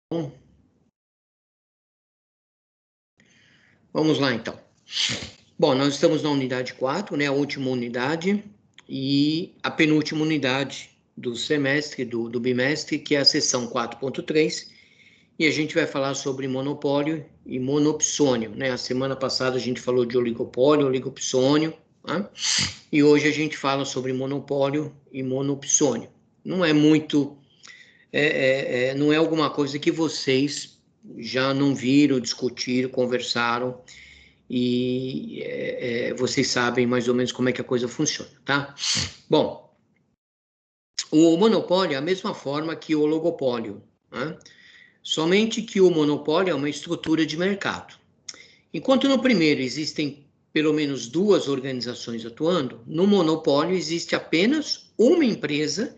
Bom, vamos lá então. Bom, nós estamos na unidade 4, né, a última unidade e a penúltima unidade do semestre, do bimestre, que é a seção 4.3, e a gente vai falar sobre monopólio e monopsônio, né? A semana passada a gente falou de oligopólio, oligopsônio, né? E hoje a gente fala sobre monopólio e monopsônio. Não é muito, não é alguma coisa que vocês já não viram, discutiram, conversaram, e vocês sabem mais ou menos como é que a coisa funciona, tá? Bom, o monopólio é a mesma forma que o oligopólio, né? Somente que o monopólio é uma estrutura de mercado. Enquanto no primeiro existem pelo menos duas organizações atuando, no monopólio existe apenas uma empresa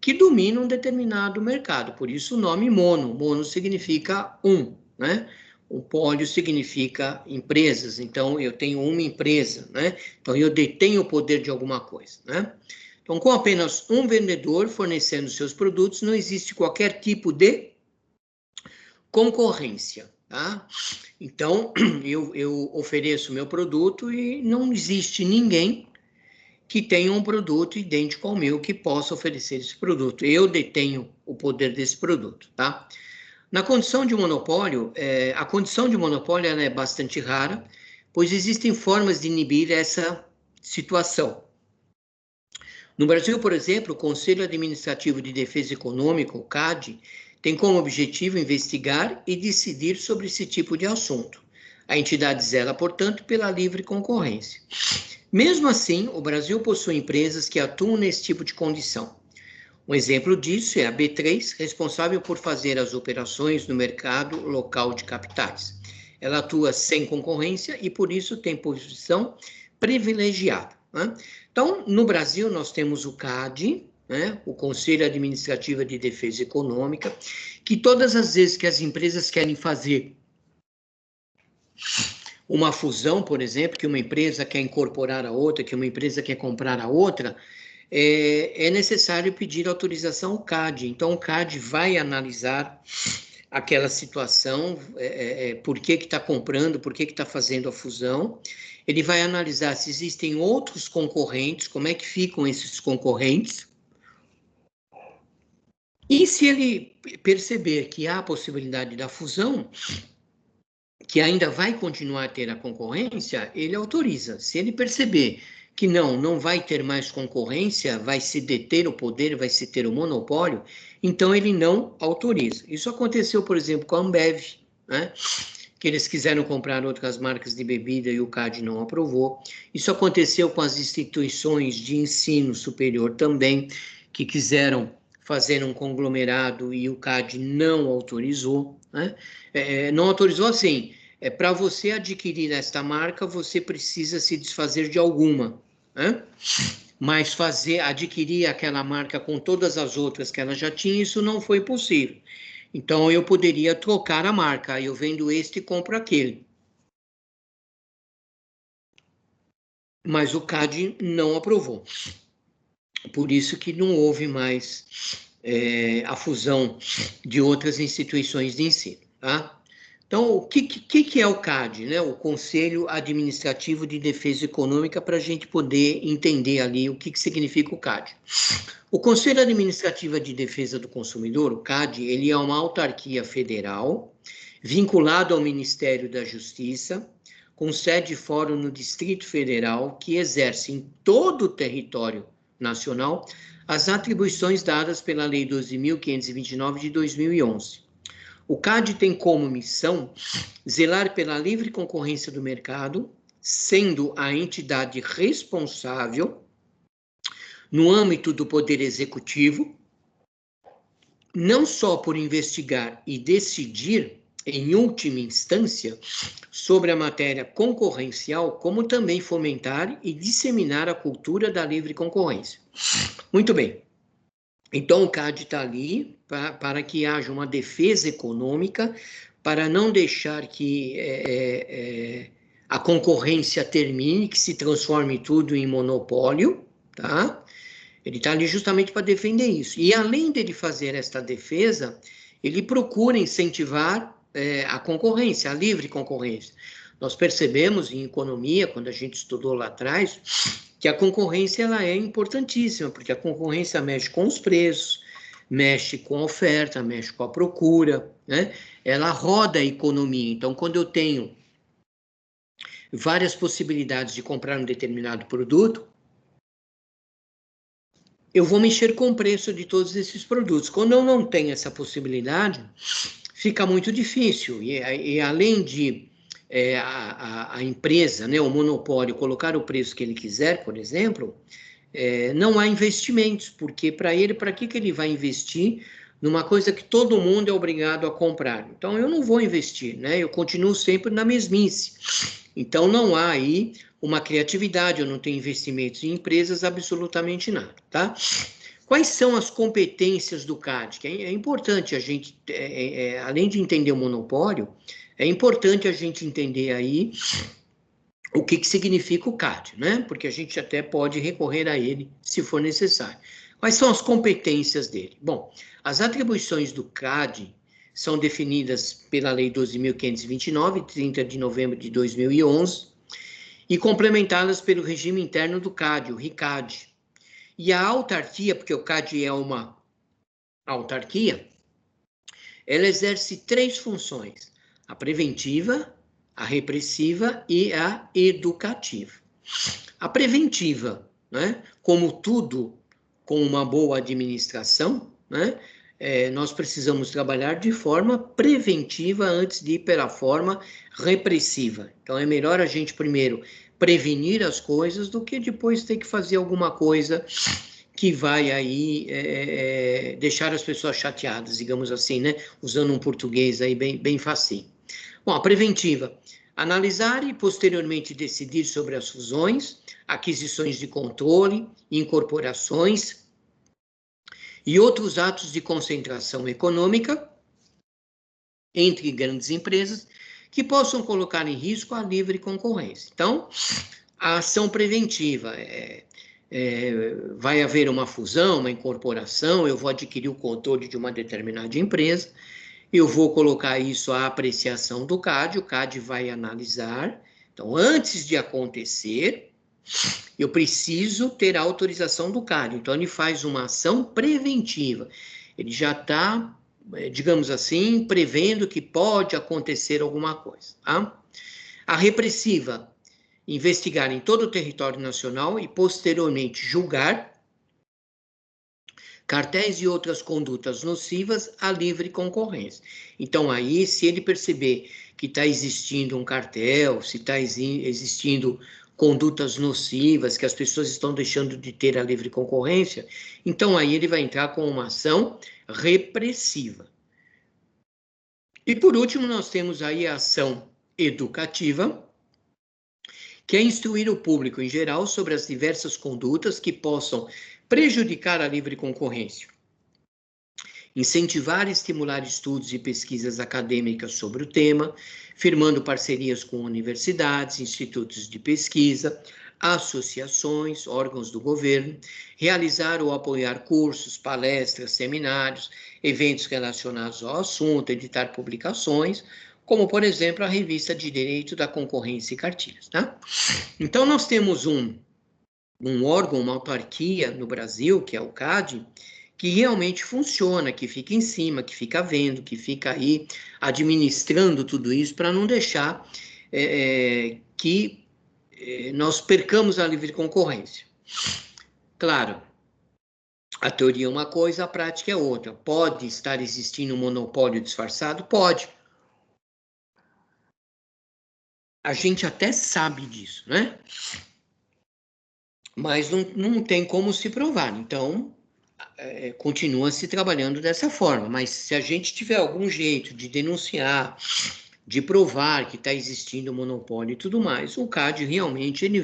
que domina um determinado mercado. Por isso o nome mono. Mono significa um, né? O pólio significa empresas. Então eu tenho uma empresa, né? Então eu detenho o poder de alguma coisa, né? Então, com apenas um vendedor fornecendo seus produtos, não existe qualquer tipo de concorrência, tá? Então, eu ofereço meu produto e não existe ninguém que tenha um produto idêntico ao meu que possa oferecer esse produto. Eu detenho o poder desse produto, tá? Na condição de monopólio, a condição de monopólio ela é bastante rara, pois existem formas de inibir essa situação. No Brasil, por exemplo, o Conselho Administrativo de Defesa Econômica, o CAD, tem como objetivo investigar e decidir sobre esse tipo de assunto. A entidade zela, portanto, pela livre concorrência. Mesmo assim, o Brasil possui empresas que atuam nesse tipo de condição. Um exemplo disso é a B3, responsável por fazer as operações no mercado local de capitais. Ela atua sem concorrência e, por isso, tem posição privilegiada, né? Então, no Brasil, nós temos o CAD, né, o Conselho Administrativo de Defesa Econômica, que todas as vezes que as empresas querem fazer uma fusão, por exemplo, que uma empresa quer incorporar a outra, que uma empresa quer comprar a outra, é necessário pedir autorização ao CAD. Então, o CAD vai analisar aquela situação, por que está comprando, por que está fazendo a fusão. Ele vai analisar se existem outros concorrentes, como é que ficam esses concorrentes. E se ele perceber que há a possibilidade da fusão, que ainda vai continuar a ter a concorrência, ele autoriza. Se ele perceber que não vai ter mais concorrência, vai se deter o poder, vai se ter o monopólio, então ele não autoriza. Isso aconteceu, por exemplo, com a Ambev, né? Que eles quiseram comprar outras marcas de bebida e o CAD não aprovou. Isso aconteceu com as instituições de ensino superior também, que quiseram fazer um conglomerado e o CAD não autorizou, né? Não autorizou assim, para você adquirir esta marca, você precisa se desfazer de alguma, né? Mas adquirir aquela marca com todas as outras que ela já tinha, isso não foi possível. Então, eu poderia trocar a marca, eu vendo este e compro aquele. Mas o CAD não aprovou. Por isso que não houve mais a fusão de outras instituições de ensino, tá? Então, o que é o CAD, né? O Conselho Administrativo de Defesa Econômica, para a gente poder entender ali o que significa o CAD. O Conselho Administrativo de Defesa do Consumidor, o CAD, ele é uma autarquia federal vinculado ao Ministério da Justiça, com sede e fórum no Distrito Federal, que exerce em todo o território nacional as atribuições dadas pela Lei 12.529 de 2011. O CAD tem como missão zelar pela livre concorrência do mercado, sendo a entidade responsável no âmbito do Poder Executivo, não só por investigar e decidir, em última instância, sobre a matéria concorrencial, como também fomentar e disseminar a cultura da livre concorrência. Muito bem. Então, o CAD está ali para que haja uma defesa econômica, para não deixar que a concorrência termine, que se transforme tudo em monopólio, tá? Ele está ali justamente para defender isso. E além dele fazer esta defesa, ele procura incentivar a concorrência, a livre concorrência. Nós percebemos em economia, quando a gente estudou lá atrás, que a concorrência ela é importantíssima, porque a concorrência mexe com os preços, mexe com a oferta, mexe com a procura, né? Ela roda a economia. Então, quando eu tenho várias possibilidades de comprar um determinado produto, eu vou mexer com o preço de todos esses produtos. Quando eu não tenho essa possibilidade, fica muito difícil. E além de a empresa, né, o monopólio, colocar o preço que ele quiser, por exemplo, não há investimentos, porque para que ele vai investir numa coisa que todo mundo é obrigado a comprar? Então, eu não vou investir, né? Eu continuo sempre na mesmice. Então, não há aí uma criatividade, eu não tenho investimentos em empresas, absolutamente nada, tá? Quais são as competências do CAD? Que é importante a gente, além de entender o monopólio, é importante a gente entender aí o que significa o CAD, né? Porque a gente até pode recorrer a ele se for necessário. Quais são as competências dele? Bom, as atribuições do CAD são definidas pela Lei 12.529, 30 de novembro de 2011, e complementadas pelo regime interno do CAD, o RICAD. E a autarquia, porque o CAD é uma autarquia, ela exerce 3 funções: a preventiva, a repressiva e a educativa. A preventiva, né, como tudo com uma boa administração, né, nós precisamos trabalhar de forma preventiva antes de ir pela forma repressiva. Então, é melhor a gente primeiro prevenir as coisas do que depois ter que fazer alguma coisa que vai aí deixar as pessoas chateadas, digamos assim, né? Usando um português aí bem facinho. Bom, a preventiva: analisar e posteriormente decidir sobre as fusões, aquisições de controle, incorporações e outros atos de concentração econômica entre grandes empresas que possam colocar em risco a livre concorrência. Então, a ação preventiva vai haver uma fusão, uma incorporação, eu vou adquirir o controle de uma determinada empresa, eu vou colocar isso à apreciação do CAD, o CAD vai analisar. Então, antes de acontecer, eu preciso ter a autorização do CAD. Então, ele faz uma ação preventiva. Ele já está, digamos assim, prevendo que pode acontecer alguma coisa. Tá? A repressiva: investigar em todo o território nacional e, posteriormente, julgar cartéis e outras condutas nocivas à livre concorrência. Então, aí, se ele perceber que está existindo um cartel, se está existindo condutas nocivas, que as pessoas estão deixando de ter a livre concorrência, então aí ele vai entrar com uma ação repressiva. E, por último, nós temos aí a ação educativa, que é instruir o público em geral sobre as diversas condutas que possam prejudicar a livre concorrência, incentivar e estimular estudos e pesquisas acadêmicas sobre o tema, firmando parcerias com universidades, institutos de pesquisa, associações, órgãos do governo, realizar ou apoiar cursos, palestras, seminários, eventos relacionados ao assunto, editar publicações, como, por exemplo, a Revista de Direito da Concorrência e Cartilhas. Tá? Então, nós temos um órgão, uma autarquia no Brasil, que é o CAD, que realmente funciona, que fica em cima, que fica vendo, que fica aí administrando tudo isso para não deixar que nós percamos a livre concorrência. Claro, a teoria é uma coisa, a prática é outra. Pode estar existindo um monopólio disfarçado? Pode. A gente até sabe disso, né? Mas não tem como se provar. Então, continua se trabalhando dessa forma. Mas se a gente tiver algum jeito de denunciar, de provar que está existindo monopólio e tudo mais, o CAD realmente ele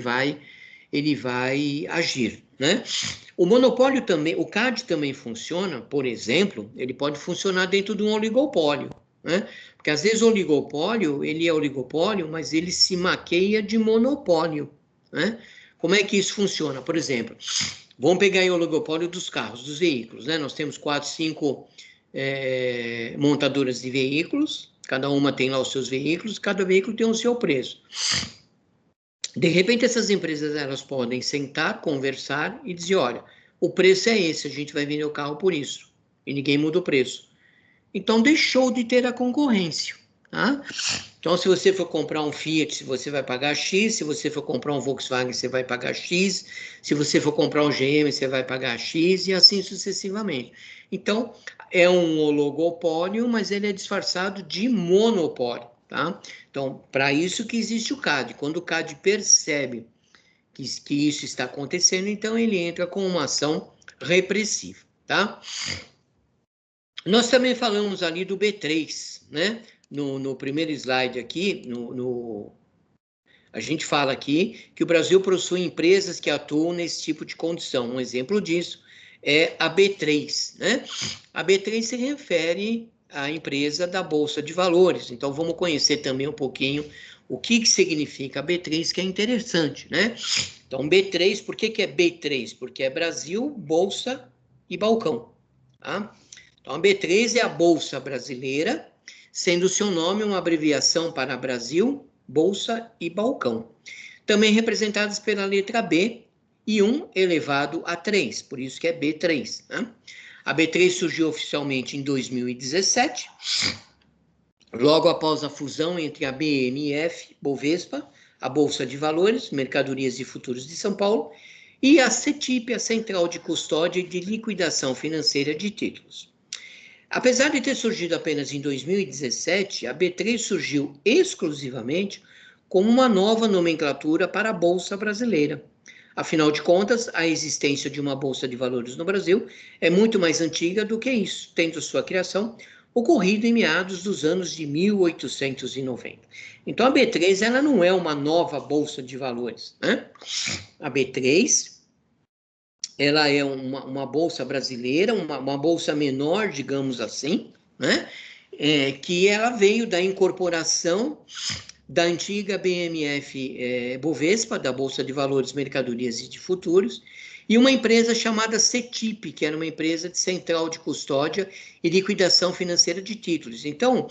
vai agir, né? O monopólio também, o CAD também funciona, por exemplo, ele pode funcionar dentro de um oligopólio, né? Porque às vezes o oligopólio, ele é oligopólio, mas ele se maqueia de monopólio, né? Como é que isso funciona? Por exemplo, vamos pegar aí o oligopólio dos carros, dos veículos, né? Nós temos 4, 5 montadoras de veículos, cada uma tem lá os seus veículos, cada veículo tem o seu preço. De repente, essas empresas elas podem sentar, conversar e dizer, olha, o preço é esse, a gente vai vender o carro por isso, e ninguém muda o preço. Então, deixou de ter a concorrência, tá? Então, se você for comprar um Fiat, você vai pagar X, se você for comprar um Volkswagen, você vai pagar X, se você for comprar um GM, você vai pagar X, e assim sucessivamente. Então, é um oligopólio, mas ele é disfarçado de monopólio, tá? Então, para isso que existe o CAD. Quando o CAD percebe que isso está acontecendo, então ele entra com uma ação repressiva, tá? Nós também falamos ali do B3, né? No primeiro slide aqui, a gente fala aqui que o Brasil possui empresas que atuam nesse tipo de condição. Um exemplo disso é a B3, né? A B3 se refere à empresa da Bolsa de Valores. Então, vamos conhecer também um pouquinho o que significa a B3, que é interessante, né? Então, B3, por que é B3? Porque é Brasil, Bolsa e Balcão, tá? Então, a B3 é a Bolsa Brasileira, sendo o seu nome uma abreviação para Brasil, Bolsa e Balcão. Também representadas pela letra B e 1 elevado a 3, por isso que é B3. Né? A B3 surgiu oficialmente em 2017, logo após a fusão entre a BMF, Bovespa, a Bolsa de Valores, Mercadorias e Futuros de São Paulo, e a CETIP, a Central de Custódia e de Liquidação Financeira de Títulos. Apesar de ter surgido apenas em 2017, a B3 surgiu exclusivamente como uma nova nomenclatura para a Bolsa Brasileira. Afinal de contas, a existência de uma Bolsa de Valores no Brasil é muito mais antiga do que isso, tendo sua criação ocorrido em meados dos anos de 1890. Então, a B3 ela não é uma nova Bolsa de Valores, né? A B3 ela é uma bolsa brasileira, uma bolsa menor, digamos assim, né? Que ela veio da incorporação da antiga BMF Bovespa, da Bolsa de Valores, Mercadorias e de Futuros, e uma empresa chamada CETIP, que era uma empresa de central de custódia e liquidação financeira de títulos. Então,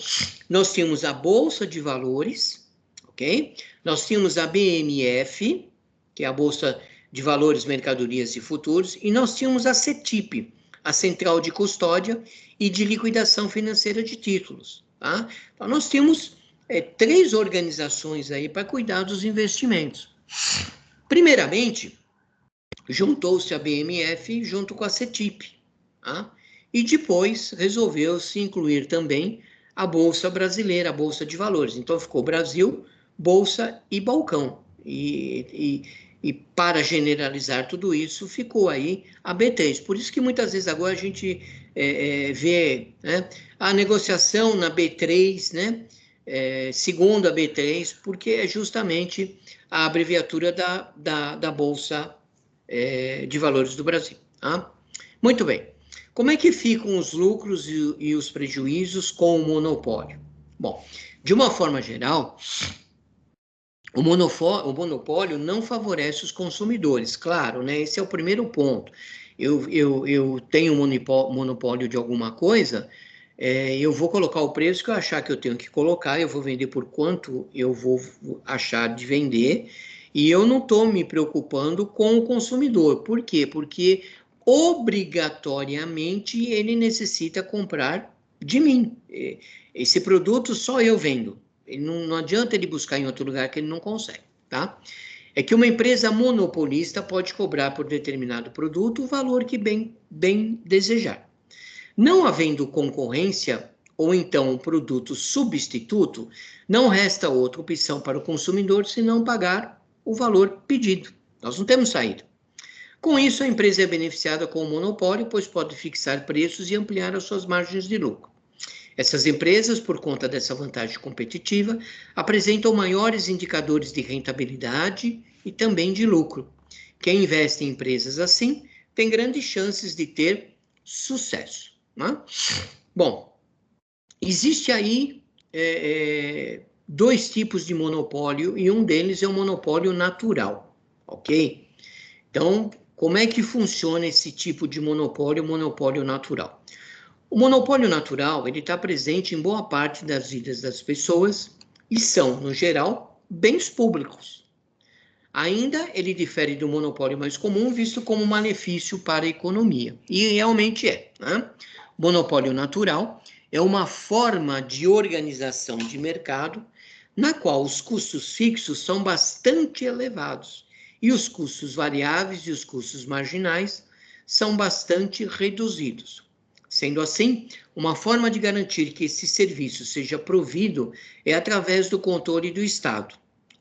nós tínhamos a Bolsa de Valores, ok? Nós tínhamos a BMF, que é a Bolsa de Valores, Mercadorias e Futuros, e nós tínhamos a CETIP, a Central de Custódia e de Liquidação Financeira de Títulos, tá? Então, nós tínhamos 3 organizações aí para cuidar dos investimentos. Primeiramente, juntou-se a BMF junto com a CETIP, tá? E depois resolveu-se incluir também a Bolsa Brasileira, a Bolsa de Valores. Então, ficou Brasil, Bolsa e Balcão. E para generalizar tudo isso, ficou aí a B3. Por isso que muitas vezes agora a gente vê, né, a negociação na B3, né, segundo a B3, porque é justamente a abreviatura da Bolsa de Valores do Brasil. Tá? Muito bem. Como é que ficam os lucros e os prejuízos com o monopólio? Bom, de uma forma geral, o monopólio não favorece os consumidores, claro, né? Esse é o primeiro ponto. Eu tenho monopólio de alguma coisa, eu vou colocar o preço que eu achar que eu tenho que colocar, eu vou vender por quanto eu vou achar de vender, e eu não estou me preocupando com o consumidor. Por quê? Porque obrigatoriamente ele necessita comprar de mim. Esse produto só eu vendo. Não adianta ele buscar em outro lugar que ele não consegue, tá? É que uma empresa monopolista pode cobrar por determinado produto o valor que bem desejar. Não havendo concorrência, ou então um produto substituto, não resta outra opção para o consumidor senão pagar o valor pedido. Nós não temos saída. Com isso, a empresa é beneficiada com o monopólio, pois pode fixar preços e ampliar as suas margens de lucro. Essas empresas, por conta dessa vantagem competitiva, apresentam maiores indicadores de rentabilidade e também de lucro. Quem investe em empresas assim tem grandes chances de ter sucesso. Né? Bom, existe aí 2 tipos de monopólio e um deles é o monopólio natural, ok? Então, como é que funciona esse tipo de monopólio natural? O monopólio natural, ele está presente em boa parte das vidas das pessoas e são, no geral, bens públicos. Ainda ele difere do monopólio mais comum, visto como um malefício para a economia. E realmente é, né? Monopólio natural é uma forma de organização de mercado na qual os custos fixos são bastante elevados e os custos variáveis e os custos marginais são bastante reduzidos. Sendo assim, uma forma de garantir que esse serviço seja provido é através do controle do Estado,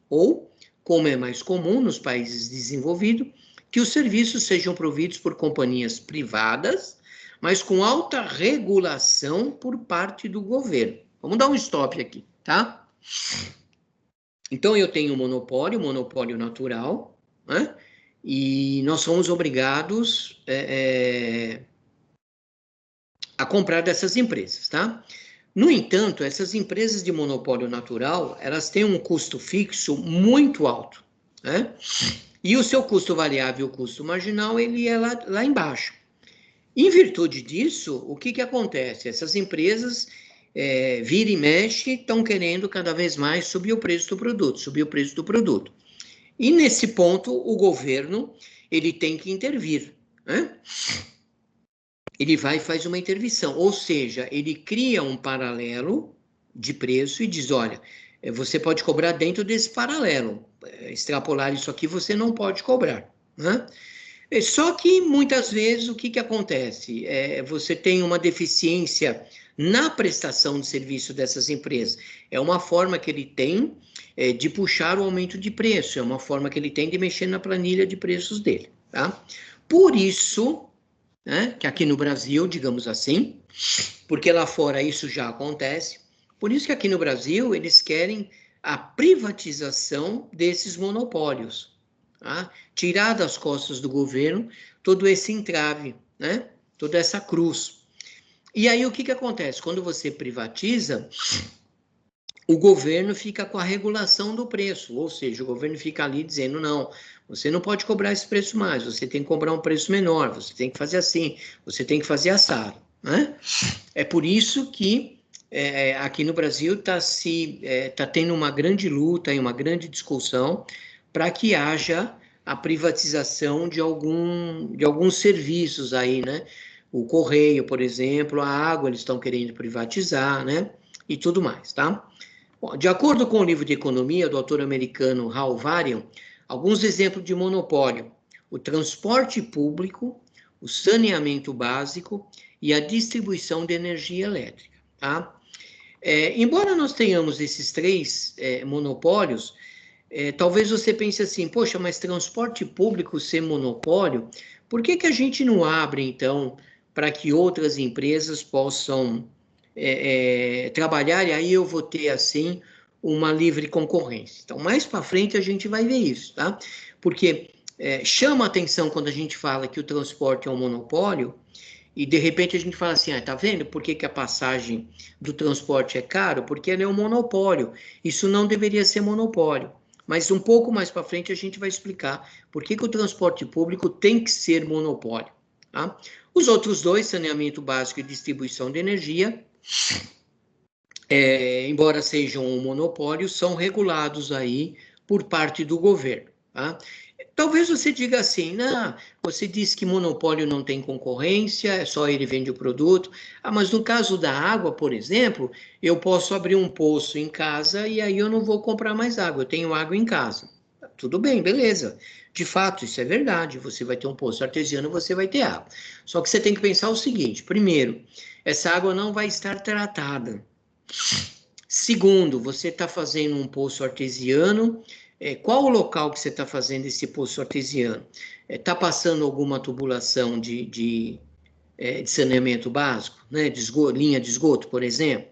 ou, como é mais comum nos países desenvolvidos, que os serviços sejam providos por companhias privadas, mas com alta regulação por parte do governo. Vamos dar um stop aqui, tá? Então, eu tenho monopólio natural, né? E nós somos obrigados a comprar dessas empresas, tá? No entanto, essas empresas de monopólio natural, elas têm um custo fixo muito alto, né? E o seu custo variável, o custo marginal, ele é lá embaixo. Em virtude disso, o que acontece? Essas empresas, vira e mexe, estão querendo cada vez mais subir o preço do produto. E nesse ponto, o governo, ele tem que intervir, né? Ele vai e faz uma intervenção, ou seja, ele cria um paralelo de preço e diz, olha, você pode cobrar dentro desse paralelo, extrapolar isso aqui você não pode cobrar, né? Só que muitas vezes o que acontece? Você tem uma deficiência na prestação de serviço dessas empresas. É uma forma que ele tem de puxar o aumento de preço, é uma forma que ele tem de mexer na planilha de preços dele, tá? Por isso, né, que aqui no Brasil, digamos assim, porque lá fora isso já acontece, por isso que aqui no Brasil eles querem a privatização desses monopólios, tá? Tirar das costas do governo todo esse entrave, né? Toda essa cruz. E aí o que acontece? Quando você privatiza, o governo fica com a regulação do preço, ou seja, o governo fica ali dizendo, não, você não pode cobrar esse preço mais, você tem que cobrar um preço menor, você tem que fazer assim, você tem que fazer assado, né? É por isso que aqui no Brasil está tendo uma grande luta e uma grande discussão para que haja a privatização de alguns serviços aí, né? O correio, por exemplo, a água eles estão querendo privatizar, né? E tudo mais, tá? Bom, de acordo com o livro de economia do autor americano Hal Varian, alguns exemplos de monopólio: o transporte público, o saneamento básico e a distribuição de energia elétrica, tá? Embora nós tenhamos esses três monopólios, talvez você pense assim, poxa, mas transporte público ser monopólio, por que a gente não abre, então, para que outras empresas possam trabalhar, e aí eu vou ter, assim, uma livre concorrência. Então, mais para frente a gente vai ver isso, tá? Porque chama atenção quando a gente fala que o transporte é um monopólio, e de repente a gente fala assim, tá vendo por que a passagem do transporte é caro? Porque ela é um monopólio. Isso não deveria ser monopólio. Mas um pouco mais para frente a gente vai explicar por que o transporte público tem que ser monopólio, tá? Os outros dois, saneamento básico e distribuição de energia, embora sejam um monopólio, são regulados aí por parte do governo, tá? Talvez você diga assim, não, você disse que monopólio não tem concorrência, é só ele vende o produto. Mas no caso da água, por exemplo, eu posso abrir um poço em casa e aí eu não vou comprar mais água, eu tenho água em casa. Tudo bem, beleza. De fato, isso é verdade, você vai ter um poço artesiano, você vai ter água. Só que você tem que pensar o seguinte, primeiro, essa água não vai estar tratada. Segundo, você está fazendo um poço artesiano, qual o local que você está fazendo esse poço artesiano? Está passando alguma tubulação de saneamento básico, né? Linha de esgoto, por exemplo?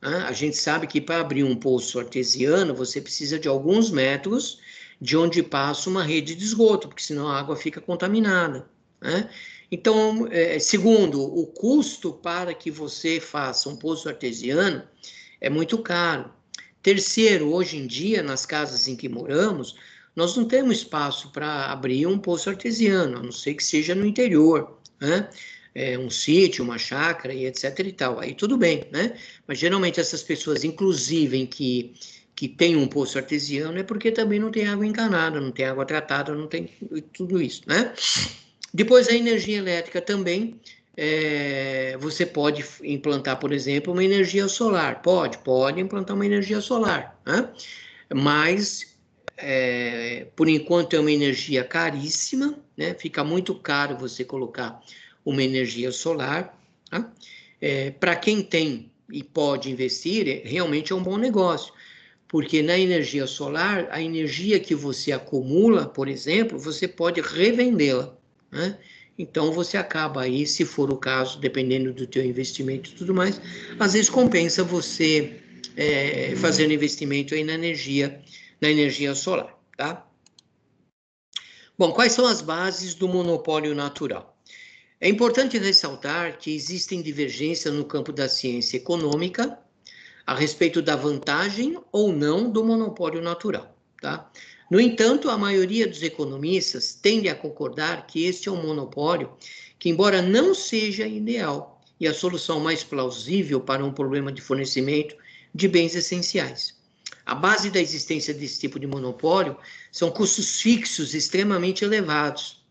A gente sabe que para abrir um poço artesiano, você precisa de alguns metros de onde passa uma rede de esgoto, porque senão a água fica contaminada, né? Então, segundo, o custo para que você faça um poço artesiano é muito caro. Terceiro, hoje em dia, nas casas em que moramos, nós não temos espaço para abrir um poço artesiano, a não ser que seja no interior, né? um sítio, uma chácara e etc e tal. Aí tudo bem, né? Mas geralmente essas pessoas, inclusive que tem um poço artesiano, é porque também não tem água encanada, não tem água tratada, não tem tudo isso, né? Depois a energia elétrica também, você pode implantar, por exemplo, uma energia solar. Pode implantar uma energia solar, né? Mas, por enquanto, é uma energia caríssima, né? Fica muito caro você colocar uma energia solar. Tá? Para quem tem e pode investir, realmente é um bom negócio, porque na energia solar, a energia que você acumula, por exemplo, você pode revendê-la, né? Então, você acaba aí, se for o caso, dependendo do teu investimento e tudo mais, às vezes compensa você fazer um investimento aí na energia solar, tá? Bom, quais são as bases do monopólio natural? É importante ressaltar que existem divergências no campo da ciência econômica a respeito da vantagem ou não do monopólio natural, tá? No entanto, a maioria dos economistas tende a concordar que este é um monopólio que, embora não seja ideal, e a solução mais plausível para um problema de fornecimento de bens essenciais. A base da existência desse tipo de monopólio são custos fixos extremamente elevados.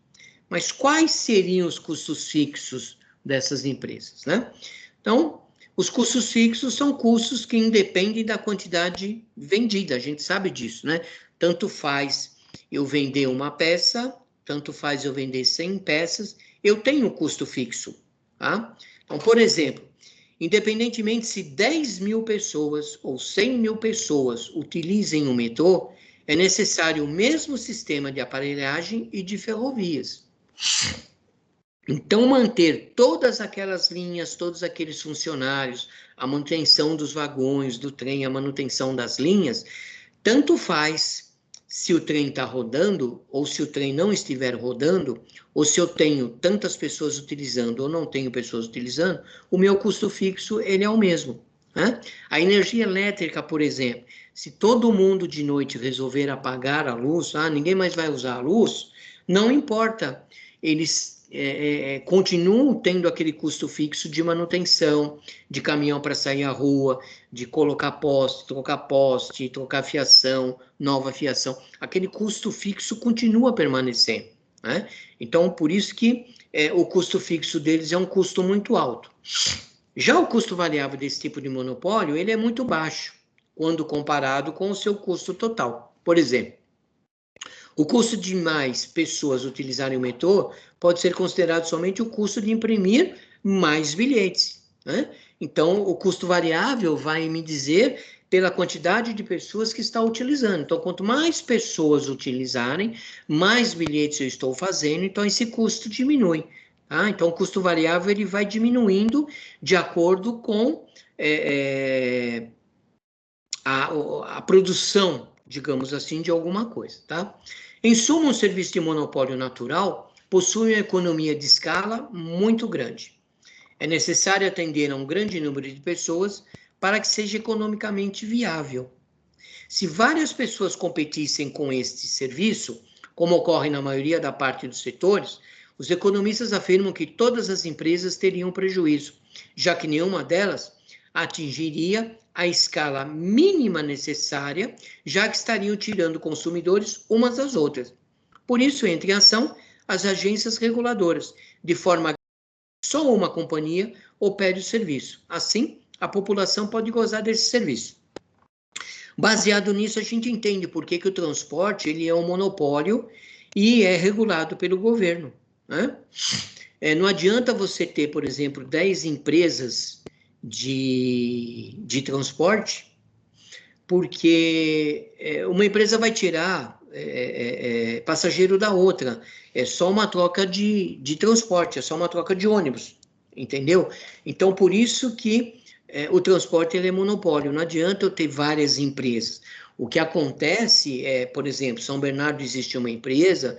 Mas quais seriam os custos fixos dessas empresas, né? Então, os custos fixos são custos que independem da quantidade vendida, a gente sabe disso, né? Tanto faz eu vender uma peça, tanto faz eu vender 100 peças, eu tenho um custo fixo, tá? Então, por exemplo, independentemente se 10 mil pessoas ou 100 mil pessoas utilizem o metrô, é necessário o mesmo sistema de aparelhagem e de ferrovias. Então, manter todas aquelas linhas, todos aqueles funcionários, a manutenção dos vagões, do trem, a manutenção das linhas, tanto faz se o trem está rodando, ou se o trem não estiver rodando, ou se eu tenho tantas pessoas utilizando ou não tenho pessoas utilizando, o meu custo fixo ele é o mesmo. Né? A energia elétrica, por exemplo, se todo mundo de noite resolver apagar a luz, ninguém mais vai usar a luz, não importa, eles continuam tendo aquele custo fixo de manutenção, de caminhão para sair à rua, de colocar poste, trocar fiação, nova fiação. Aquele custo fixo continua permanecendo, né? Então, por isso que o custo fixo deles é um custo muito alto. Já o custo variável desse tipo de monopólio, ele é muito baixo, quando comparado com o seu custo total. Por exemplo, o custo de mais pessoas utilizarem o metrô pode ser considerado somente o custo de imprimir mais bilhetes, né? Então, o custo variável vai me dizer pela quantidade de pessoas que está utilizando. Então, quanto mais pessoas utilizarem, mais bilhetes eu estou fazendo, então esse custo diminui. Tá? Então, o custo variável ele vai diminuindo de acordo com a produção, digamos assim, de alguma coisa, tá? Em suma, um serviço de monopólio natural possui uma economia de escala muito grande. É necessário atender a um grande número de pessoas para que seja economicamente viável. Se várias pessoas competissem com este serviço, como ocorre na maioria da parte dos setores, os economistas afirmam que todas as empresas teriam prejuízo, já que nenhuma delas atingiria a escala mínima necessária, já que estariam tirando consumidores umas das outras. Por isso, entra em ação as agências reguladoras, de forma que só uma companhia opere o serviço. Assim, a população pode gozar desse serviço. Baseado nisso, a gente entende por que o transporte ele é um monopólio e é regulado pelo governo, né? Não adianta você ter, por exemplo, 10 empresas de transporte, porque uma empresa vai tirar passageiro da outra. É só uma troca de transporte, é só uma troca de ônibus, entendeu? Então, por isso que o transporte ele é monopólio. Não adianta eu ter várias empresas. O que acontece é, por exemplo, São Bernardo existe uma empresa,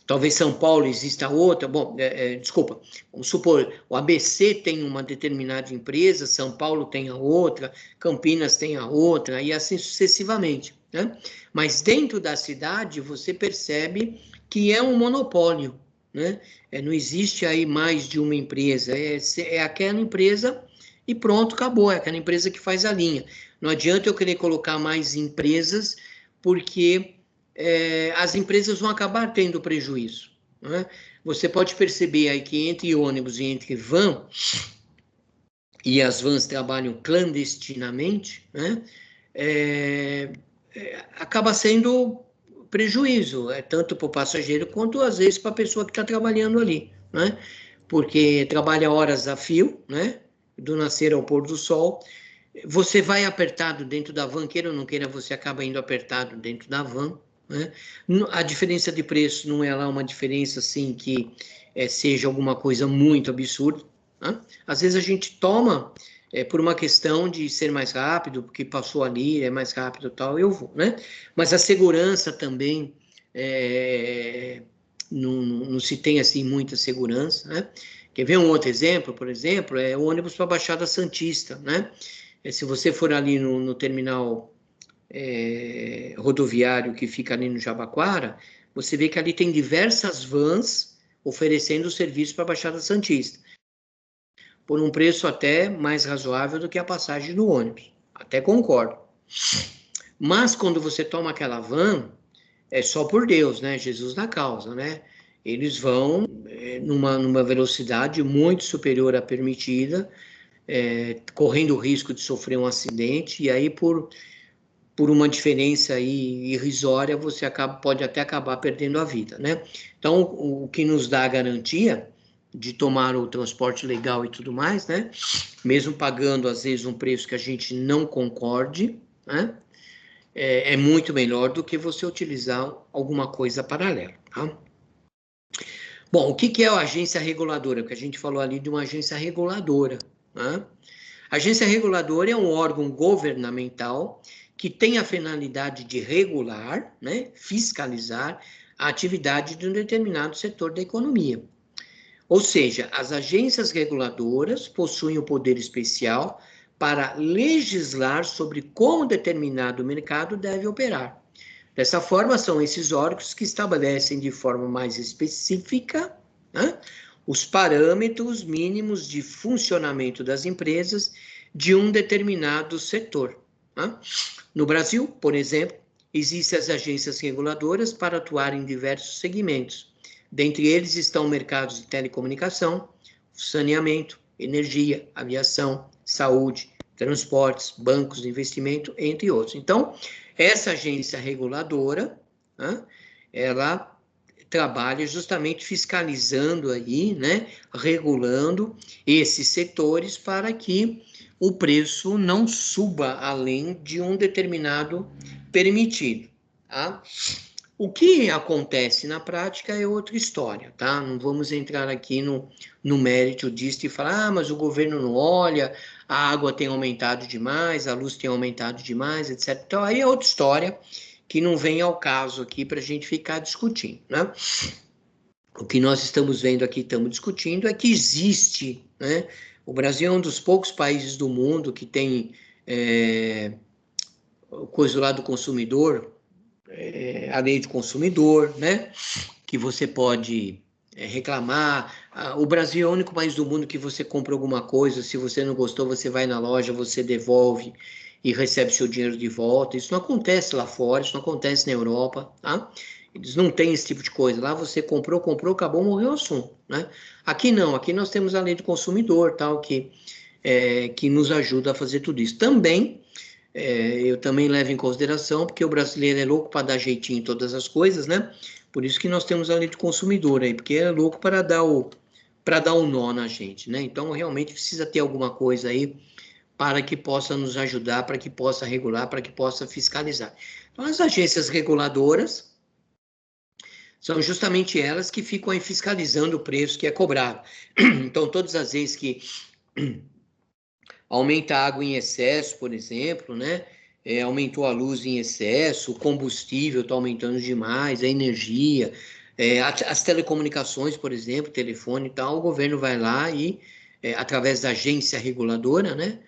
talvez São Paulo exista outra, bom, desculpa, vamos supor, o ABC tem uma determinada empresa, São Paulo tem a outra, Campinas tem a outra, e assim sucessivamente, né? Mas dentro da cidade você percebe que é um monopólio, né? Não existe aí mais de uma empresa, é aquela empresa e pronto, acabou, é aquela empresa que faz a linha. Não adianta eu querer colocar mais empresas, porque as empresas vão acabar tendo prejuízo, né? Você pode perceber aí que entre ônibus e entre van, e as vans trabalham clandestinamente, né? Acaba sendo prejuízo, tanto para o passageiro quanto às vezes para a pessoa que está trabalhando ali, né? Porque trabalha horas a fio, né? Do nascer ao pôr do sol. Você vai apertado dentro da van, queira ou não queira, você acaba indo apertado dentro da van, né? A diferença de preço não é lá uma diferença assim que seja alguma coisa muito absurda, né? Às vezes a gente toma por uma questão de ser mais rápido, porque passou ali, é mais rápido e tal, eu vou, né? Mas a segurança também, não se tem assim muita segurança, né? Quer ver um outro exemplo? Por exemplo, é o ônibus para a Baixada Santista, né? Se você for ali no terminal rodoviário que fica ali no Jabaquara, você vê que ali tem diversas vans oferecendo serviço para a Baixada Santista, por um preço até mais razoável do que a passagem do ônibus. Até concordo. Mas quando você toma aquela van, é só por Deus, né? Jesus na causa, né? Eles vão numa velocidade muito superior à permitida, correndo o risco de sofrer um acidente, e aí por uma diferença aí irrisória, você pode até acabar perdendo a vida, né? Então, o que nos dá a garantia de tomar o transporte legal e tudo mais, né? Mesmo pagando, às vezes, um preço que a gente não concorde, né? É muito melhor do que você utilizar alguma coisa paralela, tá? Bom, o que é a agência reguladora? Porque a gente falou ali de uma agência reguladora, né? A agência reguladora é um órgão governamental que tem a finalidade de regular, né, fiscalizar a atividade de um determinado setor da economia. Ou seja, as agências reguladoras possuem o poder especial para legislar sobre como determinado mercado deve operar. Dessa forma, são esses órgãos que estabelecem de forma mais específica, né, os parâmetros mínimos de funcionamento das empresas de um determinado setor, né? No Brasil, por exemplo, existem as agências reguladoras para atuar em diversos segmentos. Dentre eles estão mercados de telecomunicação, saneamento, energia, aviação, saúde, transportes, bancos de investimento, entre outros. Então, essa agência reguladora, né, ela trabalha justamente fiscalizando aí, né, regulando esses setores para que o preço não suba além de um determinado permitido, tá? O que acontece na prática é outra história, tá? Não vamos entrar aqui no mérito disso e falar, mas o governo não olha, a água tem aumentado demais, a luz tem aumentado demais, etc. Então, aí é outra história que não vem ao caso aqui para a gente ficar discutindo, né? O que nós estamos vendo aqui, estamos discutindo, é que existe, né? O Brasil é um dos poucos países do mundo que tem coisa lá do consumidor, a lei do consumidor, né? Que você pode reclamar. O Brasil é o único país do mundo que você compra alguma coisa, se você não gostou, você vai na loja, você devolve e recebe seu dinheiro de volta. Isso não acontece lá fora, isso não acontece na Europa, tá? Eles não têm esse tipo de coisa. Lá você comprou, acabou, morreu o assunto, né? Aqui não, aqui nós temos a lei do consumidor, tal, que nos ajuda a fazer tudo isso. Também, eu também levo em consideração, porque o brasileiro é louco para dar jeitinho em todas as coisas, né? Por isso que nós temos a lei do consumidor aí, porque é louco para dar um nó na gente, né? Então, realmente precisa ter alguma coisa aí para que possa nos ajudar, para que possa regular, para que possa fiscalizar. Então, as agências reguladoras são justamente elas que ficam aí fiscalizando o preço que é cobrado. Então, todas as vezes que aumenta a água em excesso, por exemplo, né? Aumentou a luz em excesso, o combustível está aumentando demais, a energia, as telecomunicações, por exemplo, telefone e tal, o governo vai lá e, através da agência reguladora, né?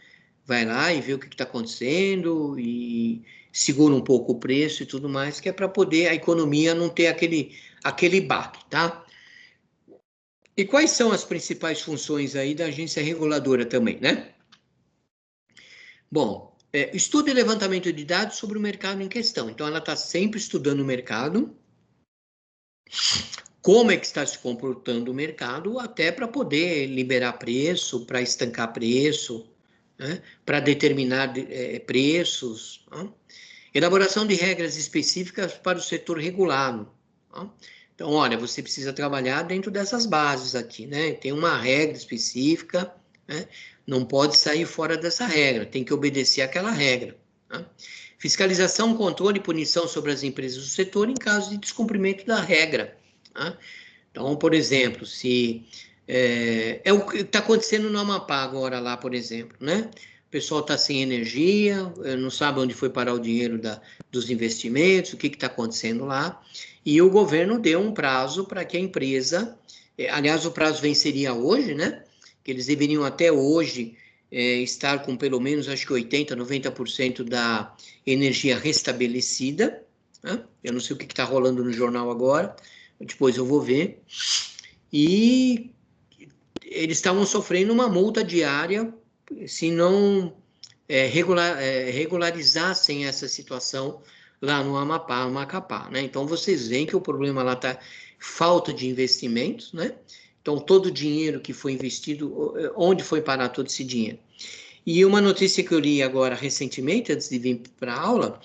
Vai lá e vê o que está acontecendo e segura um pouco o preço e tudo mais, que é para poder a economia não ter aquele baque, tá? E quais são as principais funções aí da agência reguladora também, né? Bom, estudo e levantamento de dados sobre o mercado em questão. Então, ela está sempre estudando o mercado, como é que está se comportando o mercado, até para poder liberar preço, para estancar preço, né? Para determinar preços. Né? Elaboração de regras específicas para o setor regulado. Né? Então, olha, você precisa trabalhar dentro dessas bases aqui, né? Tem uma regra específica, né? Não pode sair fora dessa regra, tem que obedecer àquela regra. Né? Fiscalização, controle e punição sobre as empresas do setor em caso de descumprimento da regra. Né? Então, por exemplo, se é o que está acontecendo no Amapá agora lá, por exemplo, né? O pessoal está sem energia, não sabe onde foi parar o dinheiro dos investimentos, o que está acontecendo lá, e o governo deu um prazo para que a empresa, aliás, o prazo venceria hoje, né? Que eles deveriam até hoje estar com pelo menos, acho que 80%, 90% da energia restabelecida, né? Eu não sei o que está rolando no jornal agora, depois eu vou ver, e eles estavam sofrendo uma multa diária se não regularizassem essa situação lá no Amapá, no Macapá, né? Então, vocês veem que o problema lá está falta de investimentos, né? Então, todo o dinheiro que foi investido, onde foi parar todo esse dinheiro? E uma notícia que eu li agora recentemente, antes de vir para a aula,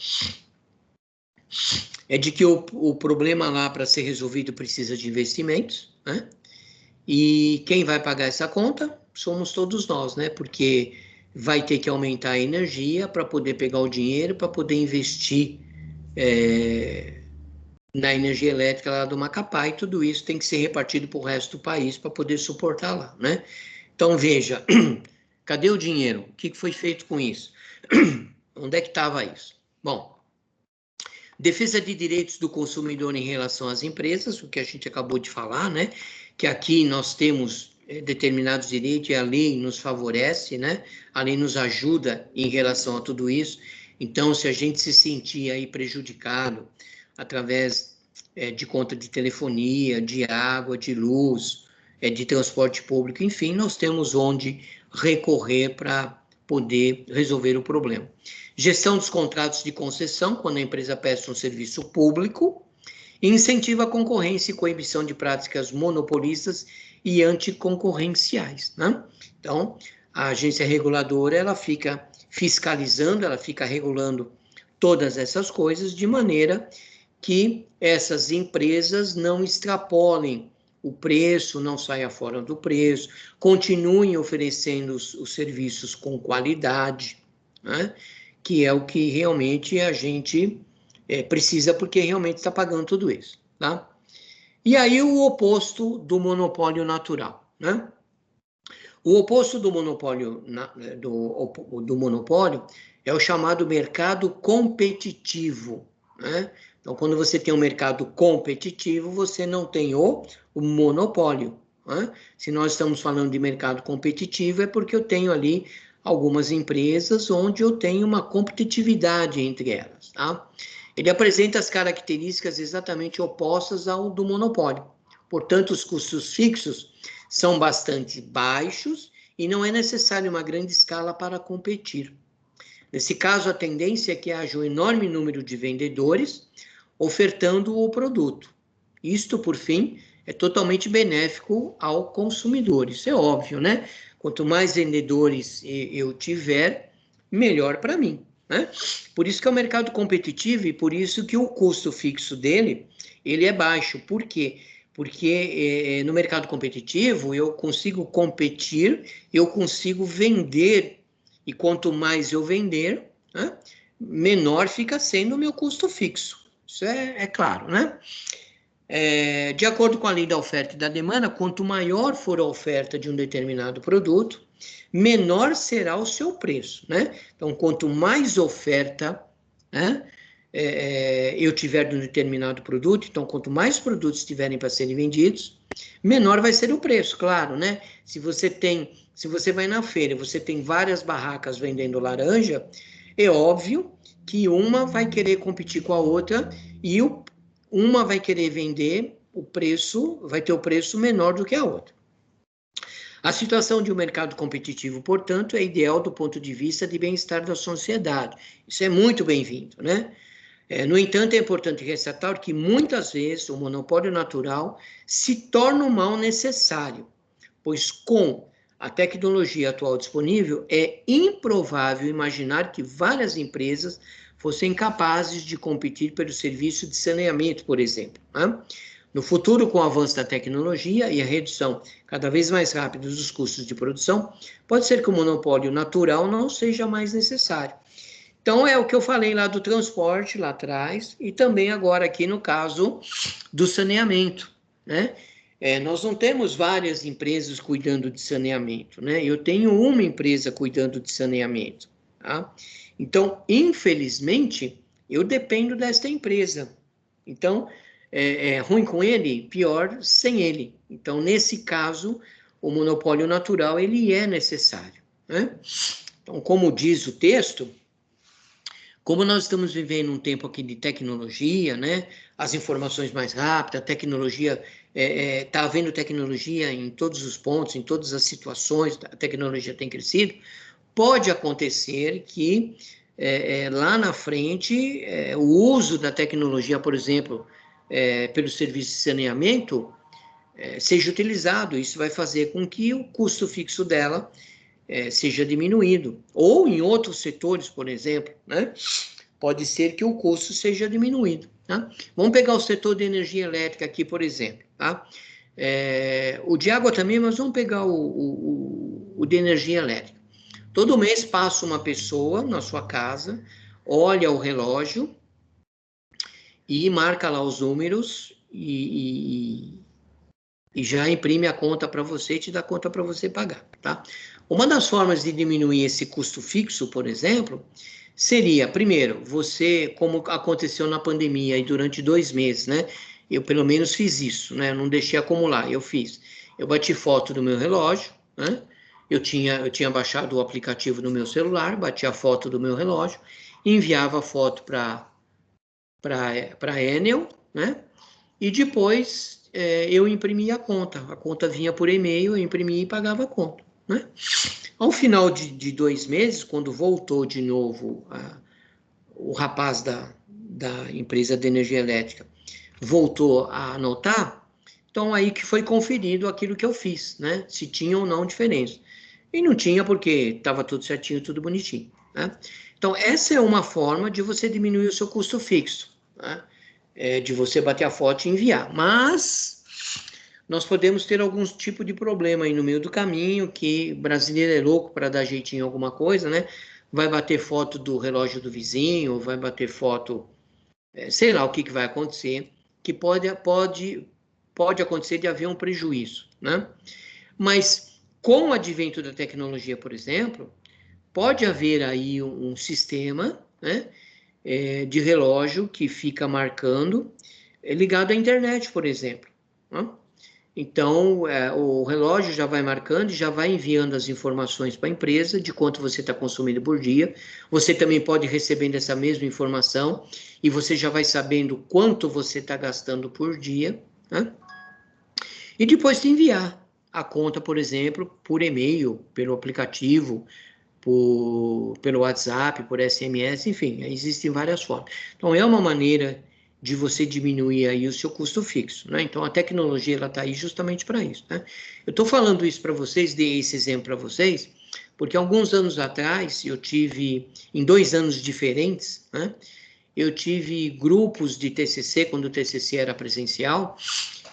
é de que o problema lá para ser resolvido precisa de investimentos, né? E quem vai pagar essa conta somos todos nós, né? Porque vai ter que aumentar a energia para poder pegar o dinheiro, para poder investir na energia elétrica lá do Macapá, e tudo isso tem que ser repartido para o resto do país para poder suportar lá, né? Então, veja, cadê o dinheiro? O que foi feito com isso? Onde é que estava isso? Bom, defesa de direitos do consumidor em relação às empresas, o que a gente acabou de falar, né? Que aqui nós temos determinados direitos e a lei nos favorece, né? A lei nos ajuda em relação a tudo isso. Então, se a gente se sentir aí prejudicado através de conta de telefonia, de água, de luz, de transporte público, enfim, nós temos onde recorrer para poder resolver o problema. Gestão dos contratos de concessão, quando a empresa presta um serviço público, e incentiva a concorrência e coibição de práticas monopolistas e anticoncorrenciais, né? Então, a agência reguladora, ela fica fiscalizando, ela fica regulando todas essas coisas de maneira que essas empresas não extrapolem o preço, não saia fora do preço, continuem oferecendo os serviços com qualidade, né? Que é o que realmente a gente precisa, porque realmente está pagando tudo isso, tá? E aí o oposto do monopólio natural, né? O oposto do monopólio, do monopólio é o chamado mercado competitivo, né? Então, quando você tem um mercado competitivo, você não tem o monopólio, né? Se nós estamos falando de mercado competitivo, é porque eu tenho ali algumas empresas onde eu tenho uma competitividade entre elas, tá? Ele apresenta as características exatamente opostas ao do monopólio. Portanto, os custos fixos são bastante baixos e não é necessário uma grande escala para competir. Nesse caso, a tendência é que haja um enorme número de vendedores ofertando o produto. Isto, por fim, é totalmente benéfico ao consumidor. Isso é óbvio, né? Quanto mais vendedores eu tiver, melhor para mim, né? Por isso que é um mercado competitivo e por isso que o custo fixo dele, ele é baixo. Por quê? Porque no mercado competitivo eu consigo competir, eu consigo vender, e quanto mais eu vender, né, menor fica sendo o meu custo fixo. Isso é claro, né? De acordo com a lei da oferta e da demanda, quanto maior for a oferta de um determinado produto, menor será o seu preço, né? Então, quanto mais oferta, né, eu tiver de um determinado produto, então, quanto mais produtos tiverem para serem vendidos, menor vai ser o preço, claro, né? Se você vai na feira, você tem várias barracas vendendo laranja, é óbvio que uma vai querer competir com a outra e uma vai querer vender o preço, vai ter o preço menor do que a outra, A situação de um mercado competitivo, portanto, é ideal do ponto de vista de bem-estar da sociedade. Isso é muito bem-vindo, né? No entanto, é importante ressaltar que muitas vezes o monopólio natural se torna um mal necessário, pois com a tecnologia atual disponível, é improvável imaginar que várias empresas fossem capazes de competir pelo serviço de saneamento, por exemplo, né? No futuro, com o avanço da tecnologia e a redução cada vez mais rápida dos custos de produção, pode ser que o monopólio natural não seja mais necessário. Então, é o que eu falei lá do transporte, lá atrás, e também agora aqui no caso do saneamento, né? Nós não temos várias empresas cuidando de saneamento, né? Eu tenho uma empresa cuidando de saneamento, tá? Então, infelizmente, eu dependo desta empresa. Então, é ruim com ele, pior sem ele. Então, nesse caso, o monopólio natural, ele é necessário, né? Então, como diz o texto, como nós estamos vivendo um tempo aqui de tecnologia, né? As informações mais rápidas, a tecnologia, está havendo tecnologia em todos os pontos, em todas as situações, a tecnologia tem crescido, pode acontecer que lá na frente, o uso da tecnologia, por exemplo, pelo serviço de saneamento, seja utilizado. Isso vai fazer com que o custo fixo dela seja diminuído. Ou em outros setores, por exemplo, né? Pode ser que o custo seja diminuído. Tá? Vamos pegar o setor de energia elétrica aqui, por exemplo. Tá? O de água também, mas vamos pegar o de energia elétrica. Todo mês passa uma pessoa na sua casa, olha o relógio e marca lá os números e já imprime a conta para você e te dá a conta para você pagar, tá? Uma das formas de diminuir esse custo fixo, por exemplo, seria, primeiro, você, como aconteceu na pandemia e durante 2 meses, né? Eu pelo menos fiz isso, né? Eu não deixei acumular, eu fiz. Eu bati foto do meu relógio, né? Eu tinha baixado o aplicativo no meu celular, bati a foto do meu relógio, enviava a foto para a Enel, né? E depois eu imprimia a conta vinha por e-mail, eu imprimia e pagava a conta, né? Ao final de 2 meses, quando voltou de novo o rapaz da empresa de energia elétrica, voltou a anotar, então aí que foi conferido aquilo que eu fiz, né? Se tinha ou não diferença. E não tinha porque estava tudo certinho, tudo bonitinho, né? Então, essa é uma forma de você diminuir o seu custo fixo, né? De você bater a foto e enviar. Mas nós podemos ter algum tipo de problema aí no meio do caminho, que brasileiro é louco para dar jeitinho em alguma coisa, né? Vai bater foto do relógio do vizinho, vai bater foto, sei lá o que vai acontecer, que pode acontecer de haver um prejuízo, né? Mas com o advento da tecnologia, por exemplo, pode haver aí um sistema, né, de relógio que fica marcando, ligado à internet, por exemplo, né? Então, o relógio já vai marcando, já vai enviando as informações para a empresa de quanto você está consumindo por dia. Você também pode ir recebendo essa mesma informação e você já vai sabendo quanto você está gastando por dia, né? E depois te enviar a conta, por exemplo, por e-mail, pelo aplicativo, pelo WhatsApp, por SMS, enfim, existem várias formas. Então, é uma maneira de você diminuir aí o seu custo fixo, né? Então, a tecnologia, ela está aí justamente para isso, né? Eu estou falando isso para vocês, dei esse exemplo para vocês, porque alguns anos atrás, eu tive, em 2 anos diferentes, né? Eu tive grupos de TCC, quando o TCC era presencial,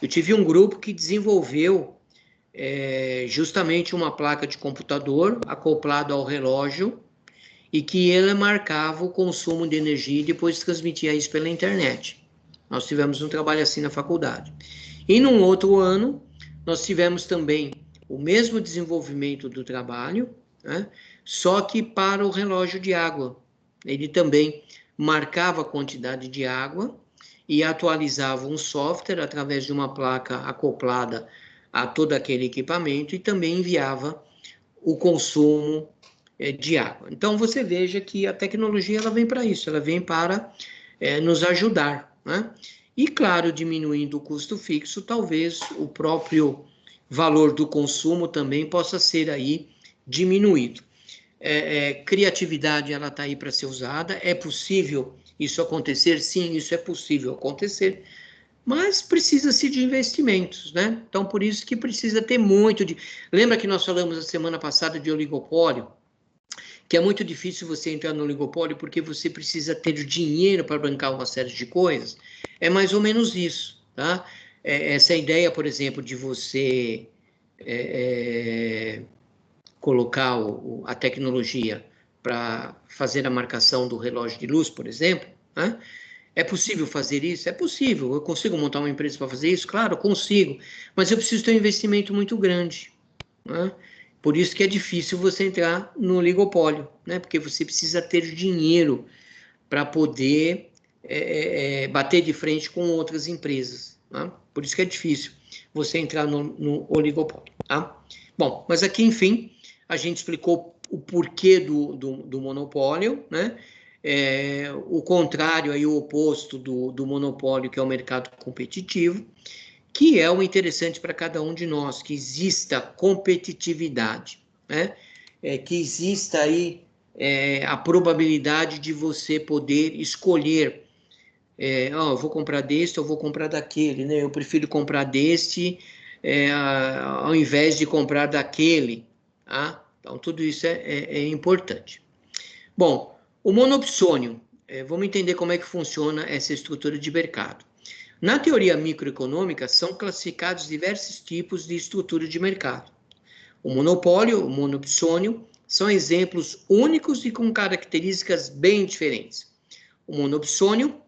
eu tive um grupo que desenvolveu justamente uma placa de computador acoplado ao relógio e que ele marcava o consumo de energia e depois transmitia isso pela internet. Nós tivemos um trabalho assim na faculdade. E num outro ano, nós tivemos também o mesmo desenvolvimento do trabalho, né? Só que para o relógio de água. Ele também marcava a quantidade de água e atualizava um software através de uma placa acoplada a todo aquele equipamento e também enviava o consumo de água. Então, você veja que a tecnologia ela vem para isso, ela vem para nos ajudar, né? E, claro, diminuindo o custo fixo, talvez o próprio valor do consumo também possa ser aí diminuído. Criatividade, ela está aí para ser usada. É possível isso acontecer? Sim, isso é possível acontecer, mas precisa-se de investimentos, né? Então, por isso que precisa ter muito de... Lembra que nós falamos a semana passada de oligopólio? Que é muito difícil você entrar no oligopólio porque você precisa ter dinheiro para bancar uma série de coisas. É mais ou menos isso, tá? Essa ideia, por exemplo, de você colocar a tecnologia para fazer a marcação do relógio de luz, por exemplo, né? É possível fazer isso? É possível. Eu consigo montar uma empresa para fazer isso? Claro, eu consigo. Mas eu preciso ter um investimento muito grande, né? Por isso que é difícil você entrar no oligopólio, né? Porque você precisa ter dinheiro para poder bater de frente com outras empresas, né? Por isso que é difícil você entrar no oligopólio, tá? Bom, mas aqui, enfim, a gente explicou o porquê do monopólio, né? O contrário, aí, o oposto do monopólio, que é o mercado competitivo, que é o interessante para cada um de nós, que exista competitividade, né? Que exista aí a probabilidade de você poder escolher, eu vou comprar deste, eu vou comprar daquele, né? Eu prefiro comprar deste ao invés de comprar daquele, tá? Então, tudo isso é importante. Bom, o monopsônio, vamos entender como é que funciona essa estrutura de mercado. Na teoria microeconômica, são classificados diversos tipos de estrutura de mercado. O monopólio, o monopsônio, são exemplos únicos e com características bem diferentes. O monopsônio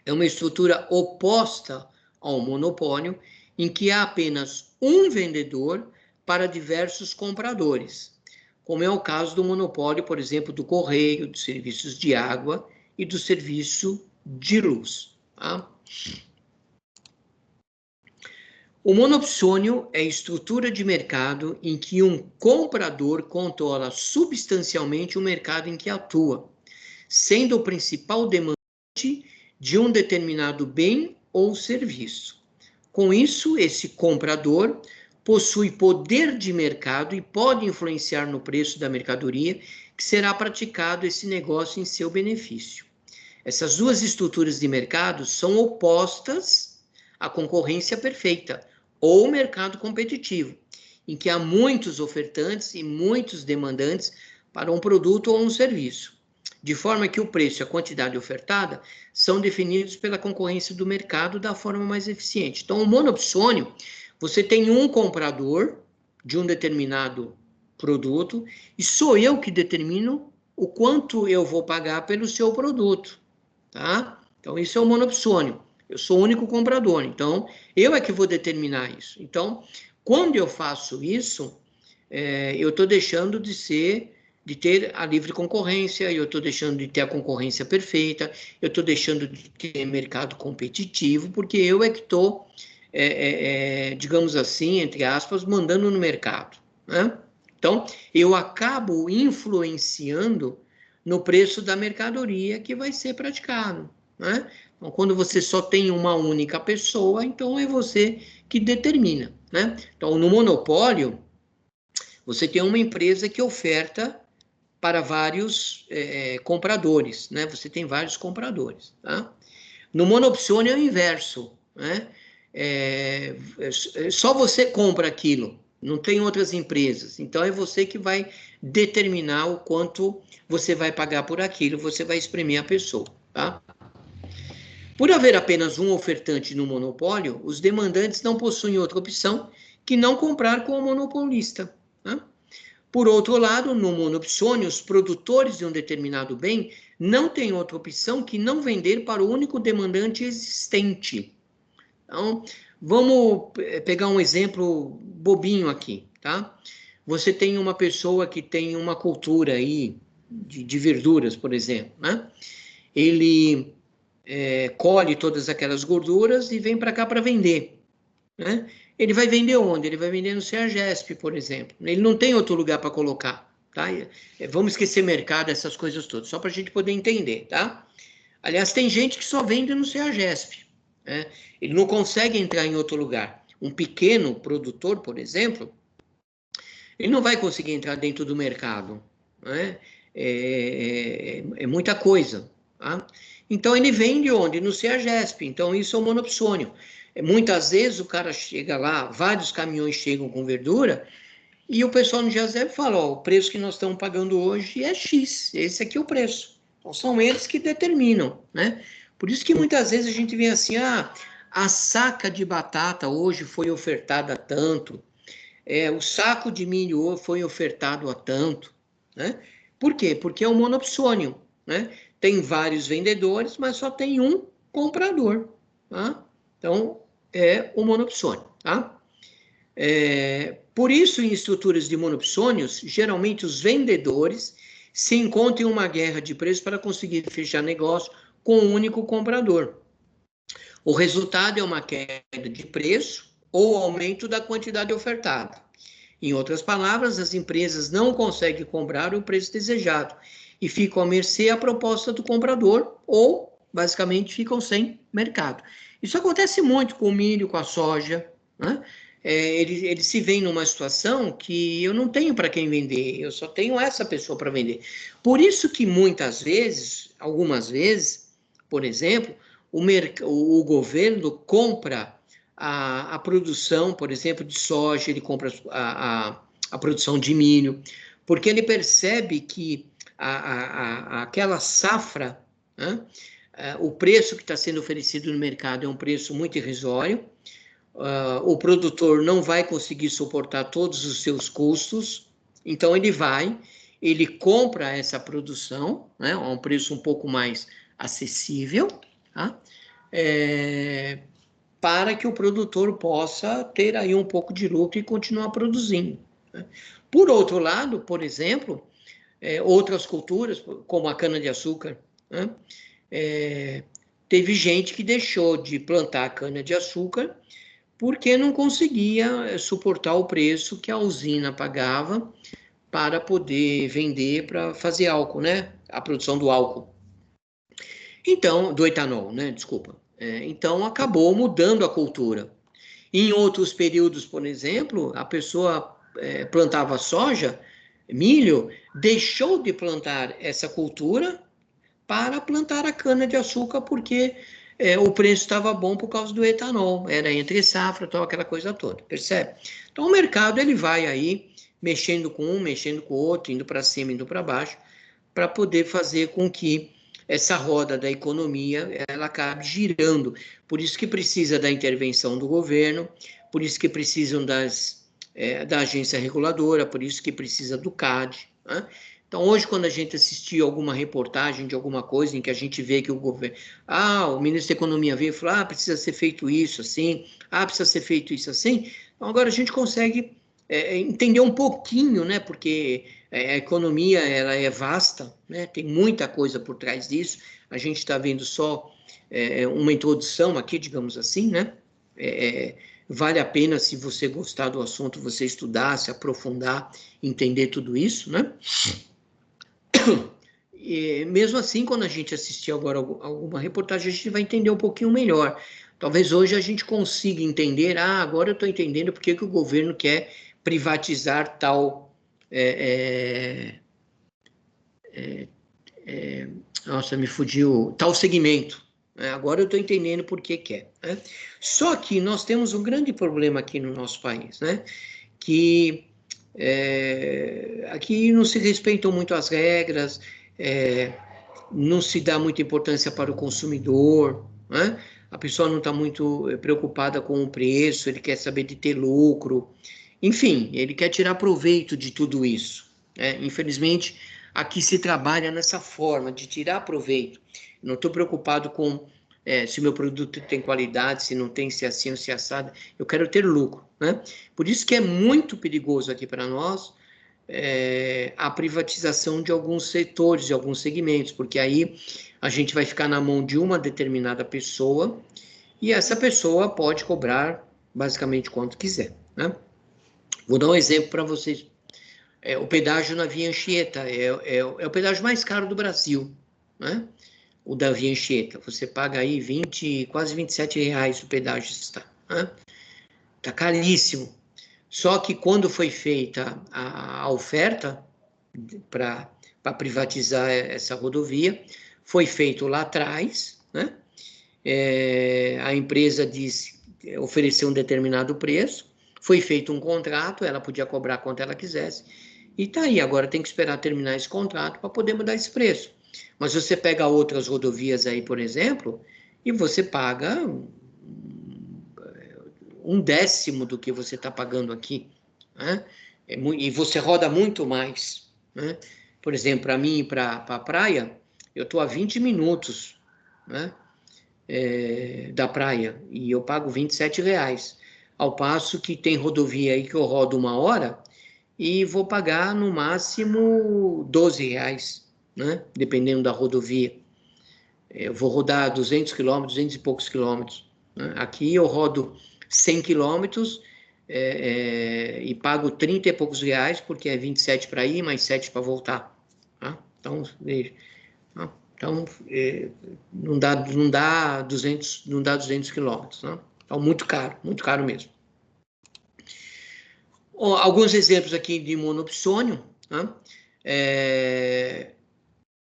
é uma estrutura oposta ao monopólio, em que há apenas um vendedor para diversos compradores, como é o caso do monopólio, por exemplo, do correio, dos serviços de água e do serviço de luz, tá? O monopsônio é a estrutura de mercado em que um comprador controla substancialmente o mercado em que atua, sendo o principal demandante de um determinado bem ou serviço. Com isso, esse comprador possui poder de mercado e pode influenciar no preço da mercadoria que será praticado esse negócio em seu benefício. Essas duas estruturas de mercado são opostas à concorrência perfeita ou mercado competitivo, em que há muitos ofertantes e muitos demandantes para um produto ou um serviço, de forma que o preço e a quantidade ofertada são definidos pela concorrência do mercado da forma mais eficiente. Então, o monopsônio, você tem um comprador de um determinado produto e sou eu que determino o quanto eu vou pagar pelo seu produto, tá? Então, isso é o monopsônio. Eu sou o único comprador, então eu é que vou determinar isso. Então, quando eu faço isso, eu estou deixando de ter a livre concorrência, eu estou deixando de ter a concorrência perfeita, eu estou deixando de ter mercado competitivo, porque eu é que estou, digamos assim, entre aspas, mandando no mercado, né? Então, eu acabo influenciando no preço da mercadoria que vai ser praticado, né? Então, quando você só tem uma única pessoa, então é você que determina, né? Então, no monopólio, você tem uma empresa que oferta para vários compradores, né? Você tem vários compradores, tá? No monopsônio é o inverso, né? Só você compra aquilo, não tem outras empresas. Então, é você que vai determinar o quanto você vai pagar por aquilo, você vai espremer a pessoa, tá? Por haver apenas um ofertante no monopólio, os demandantes não possuem outra opção que não comprar com o monopolista, né? Por outro lado, no monopsônio, os produtores de um determinado bem não têm outra opção que não vender para o único demandante existente. Então, vamos pegar um exemplo bobinho aqui, tá? Você tem uma pessoa que tem uma cultura aí de verduras, por exemplo, né? Ele colhe todas aquelas gorduras e vem para cá para vender, né? Ele vai vender onde? Ele vai vender no Ceagesp, por exemplo. Ele não tem outro lugar para colocar, tá? Vamos esquecer mercado, essas coisas todas, só para a gente poder entender, tá? Aliás, tem gente que só vende no Ceagesp, né? Ele não consegue entrar em outro lugar. um pequeno produtor, por exemplo, ele não vai conseguir entrar dentro do mercado, né? É muita coisa, tá? Então, ele vende onde? No CEAGESP. Então, isso é um monopsônio. Muitas vezes, o cara chega lá, vários caminhões chegam com verdura, e o pessoal no CEAGESP fala, ó, o preço que nós estamos pagando hoje é X, esse aqui é o preço. Então, são eles que determinam, né? Por isso que muitas vezes a gente vê assim, a saca de batata hoje foi ofertada a tanto, o saco de milho foi ofertado a tanto, né? Por quê? Porque é um monopsônio, né? Tem vários vendedores, mas só tem um comprador, tá? Então, é o monopsônio, tá? Por isso, em estruturas de monopsônios, geralmente os vendedores se encontram em uma guerra de preços para conseguir fechar negócio com um único comprador. O resultado é uma queda de preço ou aumento da quantidade ofertada. Em outras palavras, as empresas não conseguem comprar o preço desejado e ficam à mercê da proposta do comprador ou, basicamente, ficam sem mercado. Isso acontece muito com o milho, com a soja, né? Eles se veem numa situação que eu não tenho para quem vender, eu só tenho essa pessoa para vender. Por isso que muitas vezes, algumas vezes, por exemplo, o governo compra a produção, por exemplo, de soja, ele compra a produção de milho, porque ele percebe que aquela safra, né, o preço que está sendo oferecido no mercado é um preço muito irrisório, o produtor não vai conseguir suportar todos os seus custos, então ele compra essa produção, né, a um preço um pouco mais acessível, tá? Para que o produtor possa ter aí um pouco de lucro e continuar produzindo, né? Por outro lado, por exemplo, outras culturas, como a cana-de-açúcar, né? Teve gente que deixou de plantar cana-de-açúcar porque não conseguia suportar o preço que a usina pagava para poder vender, para fazer álcool, né? A produção do álcool. Então, do etanol, né? Desculpa. Então, acabou mudando a cultura. Em outros períodos, por exemplo, a pessoa plantava soja, milho, deixou de plantar essa cultura para plantar a cana-de-açúcar, porque o preço estava bom por causa do etanol, era entre safra, tal, aquela coisa toda, percebe? Então, o mercado ele vai aí mexendo com um, mexendo com o outro, indo para cima, indo para baixo, para poder fazer com que essa roda da economia ela acabe girando. Por isso que precisa da intervenção do governo, por isso que precisam da agência reguladora, por isso que precisa do CAD, né? Então, hoje, quando a gente assistir alguma reportagem de alguma coisa em que a gente vê que o governo... o ministro da Economia veio e falou, precisa ser feito isso assim, precisa ser feito isso assim. Então, agora a gente consegue entender um pouquinho, né? Porque a economia ela é vasta, né? Tem muita coisa por trás disso. A gente está vendo só uma introdução aqui, digamos assim, né? Vale a pena, se você gostar do assunto, você estudar, se aprofundar, entender tudo isso, né? E mesmo assim, quando a gente assistir agora alguma reportagem, a gente vai entender um pouquinho melhor. Talvez hoje a gente consiga entender, agora eu estou entendendo porque que o governo quer privatizar tal... nossa, me fugiu, tal segmento. Agora eu estou entendendo por que quer, né? Só que nós temos um grande problema aqui no nosso país, né? Que aqui não se respeitam muito as regras, não se dá muita importância para o consumidor, né? A pessoa não está muito preocupada com o preço, ele quer saber de ter lucro, enfim, ele quer tirar proveito de tudo isso, né? Infelizmente, aqui se trabalha nessa forma de tirar proveito. Não estou preocupado com se o meu produto tem qualidade, se não tem, se é assim ou se é assado, eu quero ter lucro, né? Por isso que é muito perigoso aqui para nós a privatização de alguns setores, de alguns segmentos, porque aí a gente vai ficar na mão de uma determinada pessoa e essa pessoa pode cobrar basicamente quanto quiser, né? Vou dar um exemplo para vocês. O pedágio na Via Anchieta é o pedágio mais caro do Brasil, né? O da Via Anchieta. Você paga aí quase R$27 o pedágio está, né? Tá caríssimo. Só que quando foi feita a oferta para privatizar essa rodovia, foi feito lá atrás, né? A empresa disse, ofereceu um determinado preço, foi feito um contrato, ela podia cobrar quanto ela quisesse, e tá aí, agora tem que esperar terminar esse contrato para poder mudar esse preço. Mas você pega outras rodovias aí, por exemplo, e você paga 1/10 do que você está pagando aqui, né? E você roda muito mais, né? Por exemplo, para mim ir para a praia, eu estou a 20 minutos, né? Da praia, e eu pago R$ 27, ao passo que tem rodovia aí que eu rodo 1 hora e vou pagar no máximo R$ 12, né? Dependendo da rodovia. Eu vou rodar 200 quilômetros, 200 e poucos quilômetros, né? Aqui eu rodo 100 quilômetros e pago 30 e poucos reais, porque é 27 para ir, mais 7 para voltar. Tá? Então, veja. Então, não dá 200 quilômetros, né? Então, muito caro mesmo. Alguns exemplos aqui de monopsônio, né?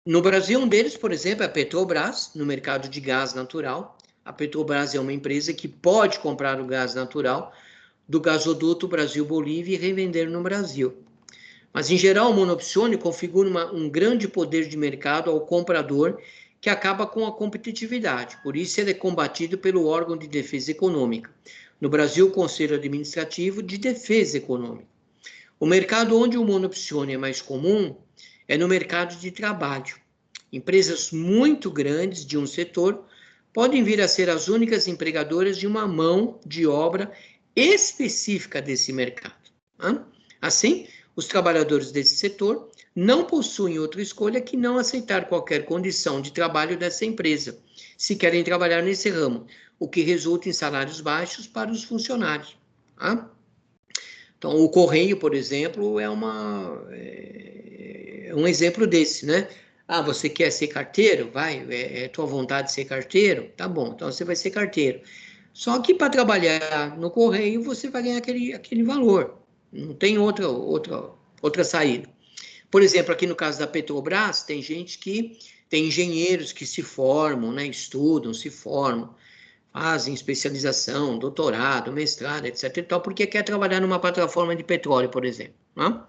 No Brasil, um deles, por exemplo, é a Petrobras, no mercado de gás natural. A Petrobras é uma empresa que pode comprar o gás natural do gasoduto Brasil-Bolívia e revender no Brasil. Mas, em geral, o monopsônio configura um grande poder de mercado ao comprador que acaba com a competitividade. Por isso, ele é combatido pelo órgão de defesa econômica. No Brasil, o Conselho Administrativo de Defesa Econômica. O mercado onde o monopsônio é mais comum é no mercado de trabalho. Empresas muito grandes de um setor podem vir a ser as únicas empregadoras de uma mão de obra específica desse mercado. Assim, os trabalhadores desse setor não possuem outra escolha que não aceitar qualquer condição de trabalho dessa empresa, se querem trabalhar nesse ramo, o que resulta em salários baixos para os funcionários. Então, o Correio, por exemplo, é um exemplo desse, né? Você quer ser carteiro? Vai, é tua vontade de ser carteiro? Tá bom, então você vai ser carteiro. Só que para trabalhar no Correio, você vai ganhar aquele valor. Não tem outra saída. Por exemplo, aqui no caso da Petrobras, tem engenheiros que se formam, né? Estudam, se formam, fazem especialização, doutorado, mestrado, etc. e tal, porque quer trabalhar numa plataforma de petróleo, por exemplo. Né?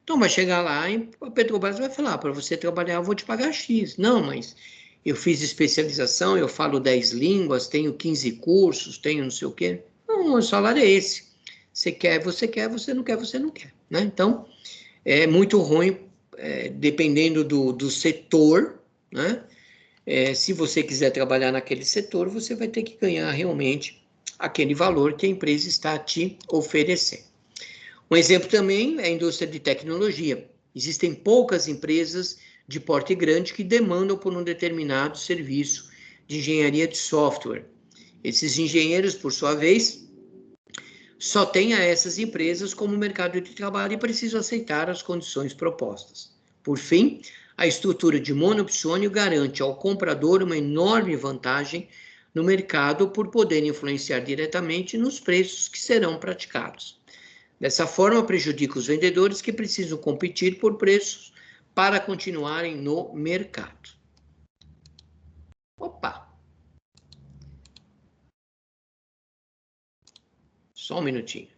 Então, vai chegar lá e a Petrobras vai falar, para você trabalhar, eu vou te pagar X. Não, mas eu fiz especialização, eu falo 10 línguas, tenho 15 cursos, tenho não sei o quê. Não, o salário é esse. Você quer, você não quer, você não quer. Né? Então, é muito ruim, dependendo do setor, né? Se você quiser trabalhar naquele setor, você vai ter que ganhar realmente aquele valor que a empresa está te oferecendo. Um exemplo também é a indústria de tecnologia. Existem poucas empresas de porte grande que demandam por um determinado serviço de engenharia de software. Esses engenheiros, por sua vez, só têm a essas empresas como mercado de trabalho e precisam aceitar as condições propostas. Por fim, a estrutura de monopsônio garante ao comprador uma enorme vantagem no mercado por poder influenciar diretamente nos preços que serão praticados. Dessa forma, prejudica os vendedores que precisam competir por preços para continuarem no mercado. Opa! Só um minutinho.